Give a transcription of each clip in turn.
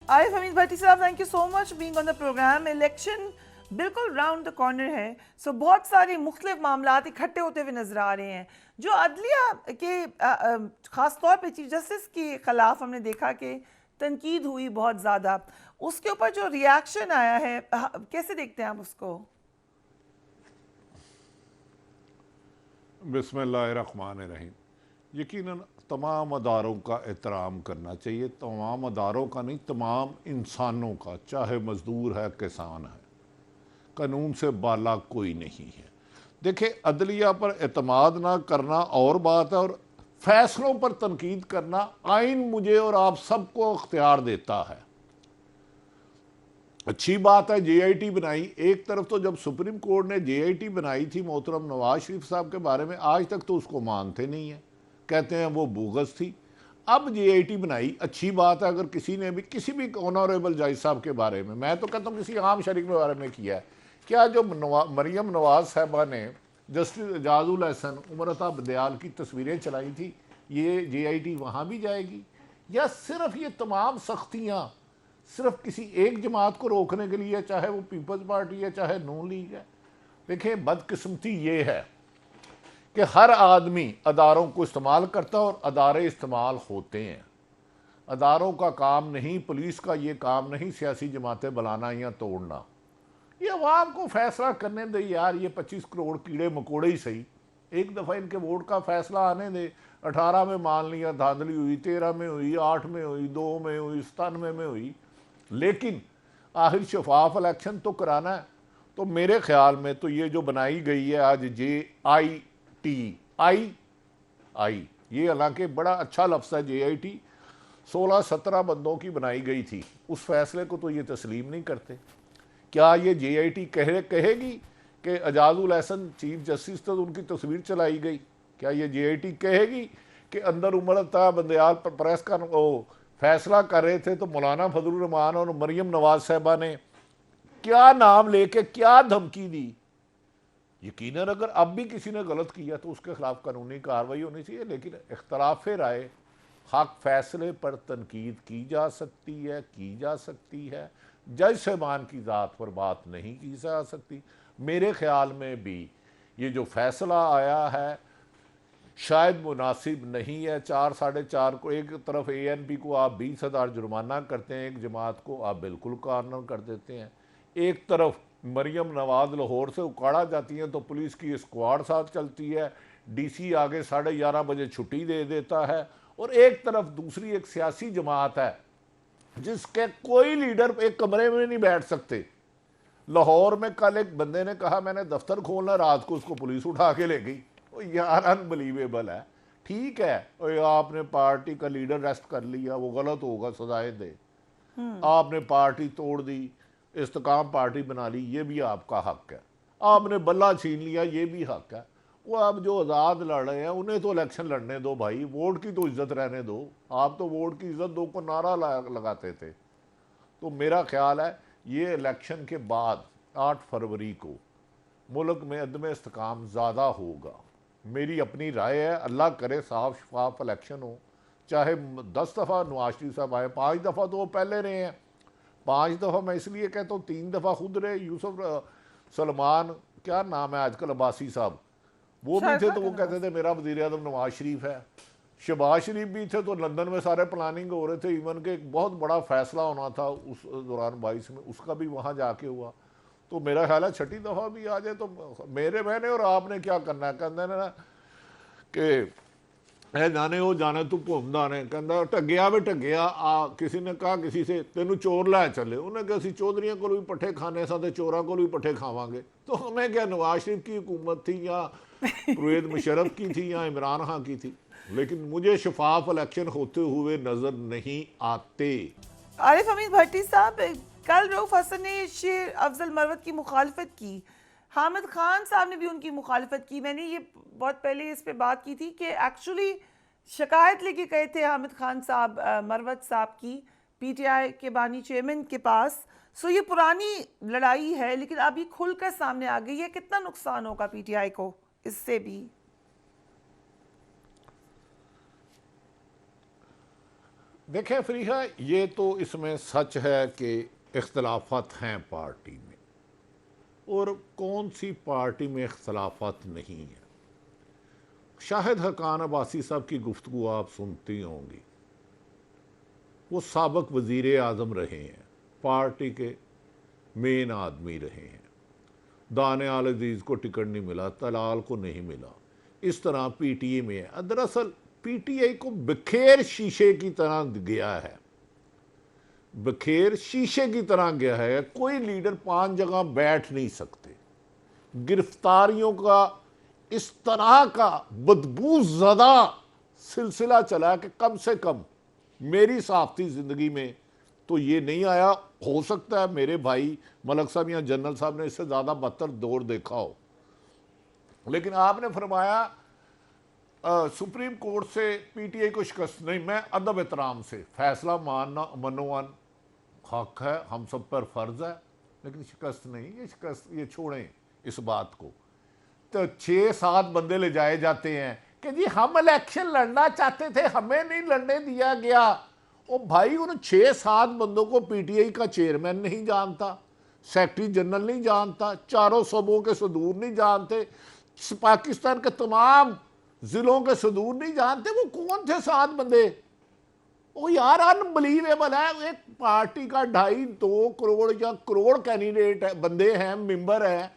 عارف حمید بھٹی صاحب, thank you so much being on the program. Election بالکل round the corner ہے, so بہت سارے مختلف معاملات اکٹھے ہوتے ہوئے نظر آ رہے ہیں. جو عدلیہ کے خاص طور پہ چیف جسٹس کے خلاف ہم نے دیکھا کہ تنقید ہوئی بہت زیادہ, اس کے اوپر جو ریاکشن آیا ہے, کیسے دیکھتے ہیں آپ اس کو؟ بسم اللہ الرحمن الرحیم. یقیناً تمام اداروں کا احترام کرنا چاہیے, تمام اداروں کا نہیں, تمام انسانوں کا, چاہے مزدور ہے کسان ہے, قانون سے بالا کوئی نہیں ہے. دیکھیں, عدلیہ پر اعتماد نہ کرنا اور بات ہے, اور فیصلوں پر تنقید کرنا آئین مجھے اور آپ سب کو اختیار دیتا ہے. اچھی بات ہے جے آئی ٹی بنائی. ایک طرف تو جب سپریم کورٹ نے جے آئی ٹی بنائی تھی محترم نواز شریف صاحب کے بارے میں, آج تک تو اس کو مانتے نہیں ہیں, کہتے ہیں وہ بوگس تھی. اب جے آئی ٹی بنائی, اچھی بات ہے. اگر کسی نے بھی کسی بھی آنریبل جج صاحب کے بارے میں تو کہتا ہوں کسی عام شریک کے بارے میں کیا ہے, کیا جو مریم نواز صاحبہ نے جسٹس اعجاز الحسن, عمر عطا بدیال کی تصویریں چلائی تھی, یہ جے آئی ٹی وہاں بھی جائے گی؟ یا صرف یہ تمام سختیاں صرف کسی ایک جماعت کو روکنے کے لیے, چاہے وہ پیپلز پارٹی ہے چاہے نون لیگ ہے؟ دیکھیں, بدقسمتی یہ ہے کہ ہر آدمی اداروں کو استعمال کرتا ہے اور ادارے استعمال ہوتے ہیں. اداروں کا کام نہیں, پولیس کا یہ کام نہیں سیاسی جماعتیں بلانا یا توڑنا. یہ عوام کو فیصلہ کرنے دے یار. یہ 25 کروڑ کیڑے مکوڑے ہی صحیح, ایک دفعہ ان کے ووٹ کا فیصلہ آنے دے. 18 میں مان لیا دھاندلی ہوئی, 13 میں ہوئی, 8 میں ہوئی, 2 میں ہوئی, 97 میں ہوئی, لیکن آخر شفاف الیکشن تو کرانا ہے. تو میرے خیال میں تو یہ جو بنائی گئی ہے آج جے آئی ٹی, آئی یہ حالانکہ بڑا اچھا لفظ ہے جے آئی ٹی, 16-17 بندوں کی بنائی گئی تھی. اس فیصلے کو تو یہ تسلیم نہیں کرتے. کیا یہ جے آئی ٹی کہے گی کہ اعجاز الحسن چیف جسٹس تو ان کی تصویر چلائی گئی؟ کیا یہ جے آئی ٹی کہے گی کہ اندر عمر عطا بدیال پر پریس کا فیصلہ کر رہے تھے تو مولانا فضل الرحمان اور مریم نواز صاحبہ نے کیا نام لے کے کیا دھمکی دی؟ یقیناً اگر اب بھی کسی نے غلط کیا تو اس کے خلاف قانونی کارروائی ہونی چاہیے, لیکن اختلاف رائے حق فیصلے پر تنقید کی جا سکتی ہے, جج صاحبان کی ذات پر بات نہیں کی جا سکتی. میرے خیال میں بھی یہ جو فیصلہ آیا ہے شاید مناسب نہیں ہے. 4-4.5 کو ایک طرف اے این پی کو آپ 20,000 جرمانہ کرتے ہیں, ایک جماعت کو آپ بالکل کارنر کر دیتے ہیں. ایک طرف مریم نواز لاہور سے اکاڑا جاتی ہیں تو پولیس کی اسکواڈ ساتھ چلتی ہے, ڈی سی آگے 11:30 بجے چھٹی دے دیتا ہے, اور ایک طرف دوسری ایک سیاسی جماعت ہے جس کے کوئی لیڈر ایک کمرے میں نہیں بیٹھ سکتے. لاہور میں کل ایک بندے نے کہا میں نے دفتر کھولنا, رات کو اس کو پولیس اٹھا کے لے گئی. یار انبلیویبل ہے. ٹھیک ہے آپ نے پارٹی کا لیڈر ریسٹ کر لیا, وہ غلط ہوگا سزائے دے. آپ نے پارٹی توڑ دی, استقام پارٹی بنا لی, یہ بھی آپ کا حق ہے. آپ نے بلہ چھین لیا, یہ بھی حق ہے. وہ اب جو آزاد لڑ رہے ہیں انہیں تو الیکشن لڑنے دو بھائی, ووٹ کی تو عزت رہنے دو. آپ تو ووٹ کی عزت دو کو نعرہ لگاتے تھے. تو میرا خیال ہے یہ الیکشن کے بعد 8 فروری کو ملک میں عدم استحکام زیادہ ہوگا. میری اپنی رائے ہے, اللہ کرے صاف شفاف الیکشن ہو. چاہے 10 دفعہ نواز شریف صاحب آئے, 5 دفعہ تو وہ پہلے رہے ہیں. 5 دفعہ میں اس لیے کہتا ہوں, 3 دفعہ خود رہے. یوسف سلمان کیا نام ہے آج کل عباسی صاحب, وہ بھی تھے تو وہ کہتے تھے میرا وزیر اعظم نواز شریف ہے. شہباز شریف بھی تھے تو لندن میں سارے پلاننگ ہو رہے تھے, ایون کہ ایک بہت بڑا فیصلہ ہونا تھا اس دوران 22 میں, اس کا بھی وہاں جا کے ہوا. تو میرا خیال ہے 6ٹھی دفعہ بھی آ جائے تو میرے میں نے اور آپ نے کیا کرنا ہے, کہتے ہیں نا کہ اے جانے وہ جانے تو گھومدا نے, کہندا ٹگیا وے ٹگیا. کسی نے کہا کسی سے تینوں چور لے چلے, انہیں کہا اسی چودھریاں کو بھی پٹھے کھانے سا تے چوراں کو بھی پٹھے کھاواں گے. تو ہمیں کیا نواز شریف کی حکومت تھی یا پرویز مشرف کی تھی یا عمران خان کی تھی, لیکن مجھے شفاف الیکشن ہوتے ہوئے نظر نہیں آتے. عارف حمید بھٹی صاحب, کل رؤف حسن نے شیر افضل مروت کی مخالفت کی, حامد خان صاحب نے بھی ان کی مخالفت کی. میں نے یہ بہت پہلے اس پہ بات کی تھی کہ ایکچولی شکایت لے کے گئے تھے حامد خان صاحب مروت صاحب کی پی ٹی آئی کے بانی چیئرمین کے پاس. سو یہ پرانی لڑائی ہے لیکن اب یہ کھل کر سامنے آ گئی ہے. کتنا نقصان ہوگا پی ٹی آئی کو اس سے بھی؟ دیکھیں فریحہ، یہ تو اس میں سچ ہے کہ اختلافات ہیں پارٹی میں، اور کون سی پارٹی میں اختلافات نہیں ہیں۔ شاہد حقان عباسی صاحب کی گفتگو آپ سنتی ہوں گی، وہ سابق وزیر اعظم رہے ہیں، پارٹی کے مین آدمی رہے ہیں۔ دانیال عزیز کو ٹکٹ نہیں ملا، طلال کو نہیں ملا، اس طرح پی ٹی اے میں ہے۔ دراصل پی ٹی آئی کو بخیر شیشے کی طرح گیا ہے، بخیر شیشے کی طرح گیا ہے، کوئی لیڈر 5 جگہ بیٹھ نہیں سکتے۔ گرفتاریوں کا اس طرح کا بدبو زدہ سلسلہ چلا کہ کم سے کم میری صحافتی زندگی میں تو یہ نہیں آیا۔ ہو سکتا ہے میرے بھائی ملک صاحب یا جنرل صاحب نے اس سے زیادہ بدتر دور دیکھا ہو، لیکن آپ نے فرمایا سپریم کورٹ سے پی ٹی آئی کو شکست نہیں۔ میں ادب احترام سے فیصلہ ماننا منوان حق ہے، ہم سب پر فرض ہے، لیکن شکست نہیں، یہ شکست یہ چھوڑیں اس بات کو۔ تو 6-7 بندے لے جائے جاتے ہیں کہ جی ہم الیکشن لڑنا چاہتے تھے، ہمیں نہیں لڑنے دیا گیا۔ او بھائی، ان 6-7 بندوں کو پی ٹی آئی کا چیئرمین نہیں جانتا، سیکرٹری جنرل نہیں جانتا، چاروں صوبوں کے صدور نہیں جانتے، پاکستان کے تمام ضلعوں کے صدور نہیں جانتے۔ وہ کون تھے 7 بندے؟ وہ یار انبلیویبل ہے۔ ایک پارٹی کا 2.5-2 کروڑ یا کروڑ کینڈیڈیٹ ہے، بندے ہیں، ممبر ہیں،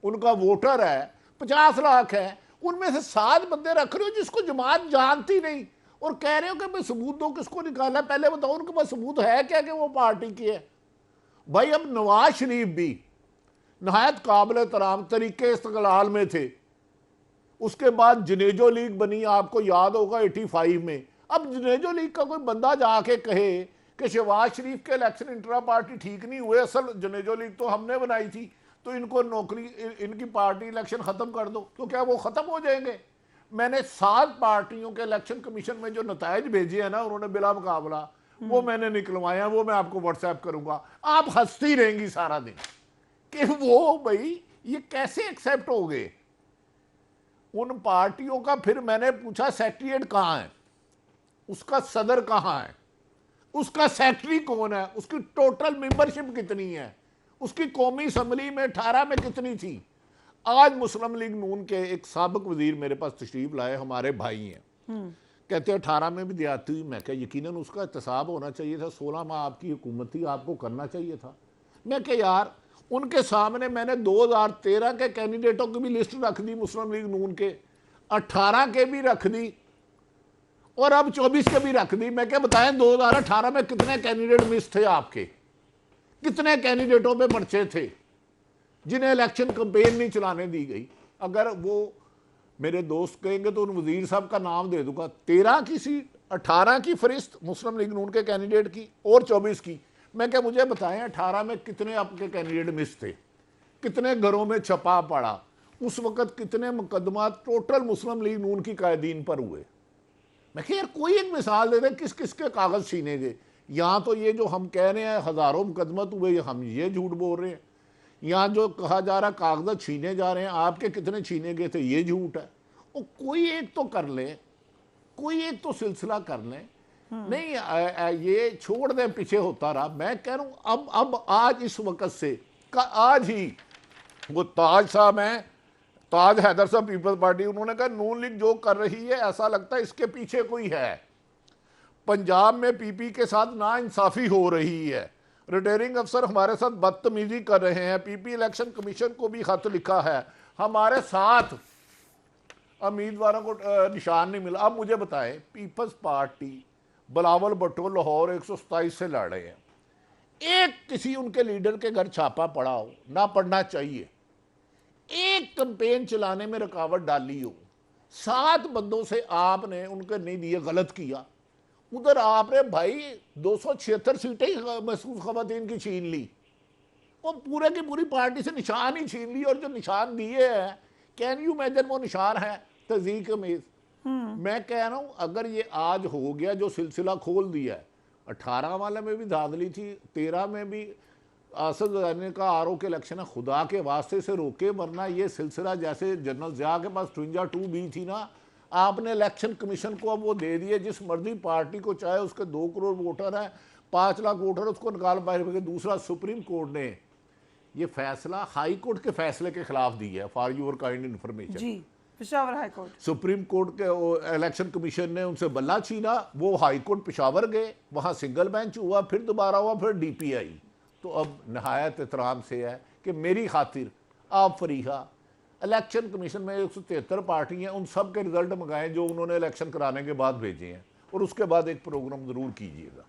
ان کا ووٹر ہے 50 لاکھ ہے، ان میں سے 7 بندے رکھ رہے ہو جس کو جماعت جانتی نہیں، اور کہہ رہے ہو کہ میں ثبوت دو کس کو نکالا۔ پہلے بتاؤ ان کے پاس ثبوت ہے کیا کہ وہ پارٹی کی ہے؟ بھائی اب نواز شریف بھی نہایت قابل احترام طریقے استقلال میں تھے، اس کے بعد جنیجو لیگ بنی، آپ کو یاد ہوگا 85 میں۔ اب جنیجو لیگ کا کوئی بندہ جا کے کہے کہ شہباز شریف کے الیکشن انٹرا پارٹی ٹھیک نہیں ہوئے، اصل جنیجو لیگ تو ہم نے بنائی تھی، تو ان کو نوکری، ان کی پارٹی الیکشن ختم کر دو، تو کیا وہ ختم ہو جائیں گے؟ میں نے 7 پارٹیوں کے الیکشن کمیشن میں جو نتائج بھیجے ہیں نا انہوں نے بلا مقابلہ، وہ میں نے نکلوایا، وہ میں آپ کو واٹس ایپ کروں گا، آپ ہنستی رہیں گی سارا دن کہ وہ بھائی یہ کیسے ایکسیپٹ ہو گئے ان پارٹیوں کا۔ پھر میں نے پوچھا سیکریٹریٹ کہاں ہے، اس کا صدر کہاں ہے، اس کا سیکرٹری کون ہے، اس کی ٹوٹل ممبرشپ کتنی ہے، اس کی قومی اسمبلی میں 18 میں کتنی تھی؟ آج مسلم لیگ نون کے ایک سابق وزیر میرے پاس تشریف لائے، ہمارے بھائی ہیں، کہتے ہیں 18 میں بھی دیاتی ہوئی۔ میں کہا یقیناً اس کا احتساب ہونا چاہیے تھا، 16 ماہ آپ کی حکومت تھی، آپ کو کرنا چاہیے تھا۔ میں کہ یار ان کے سامنے میں نے 2013 کے کینڈیڈیٹوں کی بھی لسٹ رکھ دی، مسلم لیگ نون کے 18 کے بھی رکھ دی، اور اب 24 کے بھی رکھ دی۔ میں کہ بتائیں 2018 میں کتنے کینڈیڈیٹ مس تھے آپ کے، کتنے کینڈیڈیٹوں پہ پرچے تھے جنہیں الیکشن کمپین نہیں چلانے دی گئی؟ اگر وہ میرے دوست کہیں گے تو ان وزیر صاحب کا نام دے دوں گا، 13 کی سیٹ، 18 کی فہرست مسلم لیگ نون کے کینڈیڈیٹ کی اور 24 کی۔ میں کہ مجھے بتائیں 18 میں کتنے آپ کے کینڈیڈیٹ مس تھے، کتنے گھروں میں چھپا پڑا، اس وقت کتنے مقدمات ٹوٹل مسلم لیگ نون کی قائدین پر ہوئے؟ میں کہ یار کوئی ایک مثال دے دیں کس کس کے کاغذ چھینے گئے۔ یہاں تو یہ جو ہم کہہ رہے ہیں ہزاروں مقدمات ہوئے، ہم یہ جھوٹ بول رہے ہیں۔ یہاں جو کہا جا رہا کاغذات چھینے جا رہے ہیں، آپ کے کتنے چھینے گئے تھے، یہ جھوٹ ہے۔ اور کوئی ایک تو کر لیں، کوئی ایک تو سلسلہ کر لیں۔ نہیں یہ چھوڑ دیں پیچھے ہوتا رہا۔ میں کہہ رہا ہوں اب آج اس وقت سے آج ہی وہ تاج صاحب ہیں، تاج حیدر صاحب پیپلز پارٹی، انہوں نے کہا نون لیگ جو کر رہی ہے ایسا لگتا ہے اس کے پیچھے کوئی ہے، پنجاب میں پی پی کے ساتھ ناانصافی ہو رہی ہے، ریٹرننگ افسر ہمارے ساتھ بدتمیزی کر رہے ہیں، پی پی الیکشن کمیشن کو بھی خط لکھا ہے، ہمارے ساتھ امیدواروں کو نشان نہیں ملا۔ اب مجھے بتائیں پیپلز پارٹی بلاول بھٹو لاہور 127 سے لڑ رہے ہیں، ایک کسی ان کے لیڈر کے گھر چھاپا پڑا ہو، نہ پڑنا چاہیے، ایک کمپین چلانے میں رکاوٹ ڈالی ہو، 7 بندوں سے آپ نے ان کے نہیں دیے، غلط کیا، ادھر آپ نے بھائی 276 سیٹیں محسوس خواتین کی چھین لی، وہ پورے کی پوری پارٹی سے نشان ہی چھین لی، اور جو نشان دیے ہیں کین یو امیجن وہ نشان ہے تذیق امیز۔ میں کہہ رہا ہوں اگر یہ آج ہو گیا جو سلسلہ کھول دیا ہے، 18 والے میں بھی دھاندلی تھی، 13 میں بھی آصف زرانی کا آر او کے الیکشن ہے، خدا کے واسطے سے روکے، ورنہ یہ سلسلہ جیسے جنرل ضیاء کے پاس 52 بھی تھی نا، آپ نے الیکشن کمیشن کو اب وہ دے دیے جس مرضی پارٹی کو، چاہے اس کے 2 کروڑ ووٹر ہیں، 5 لاکھ ووٹر، اس کو نکال پائے. دوسرا سپریم کورٹ نے یہ فیصلہ ہائی کورٹ کے فیصلے کے خلاف دی ہے، فار یور کائنڈ انفارمیشن. جی Peshawar high court. Supreme court کے الیکشن کمیشن نے ان سے بلہ چھینا، وہ ہائی کورٹ پشاور گئے، وہاں سنگل بینچ ہوا، پھر دوبارہ ہوا، پھر ڈی پی آئی. تو اب نہایت احترام سے ہے کہ میری خاطر آپ فریحہ الیکشن کمیشن میں 173 پارٹی ہیں، ان سب کے رزلٹ منگائیں جو انہوں نے الیکشن کرانے کے بعد بھیجے ہیں، اور اس کے بعد ایک پروگرام ضرور کیجیے گا.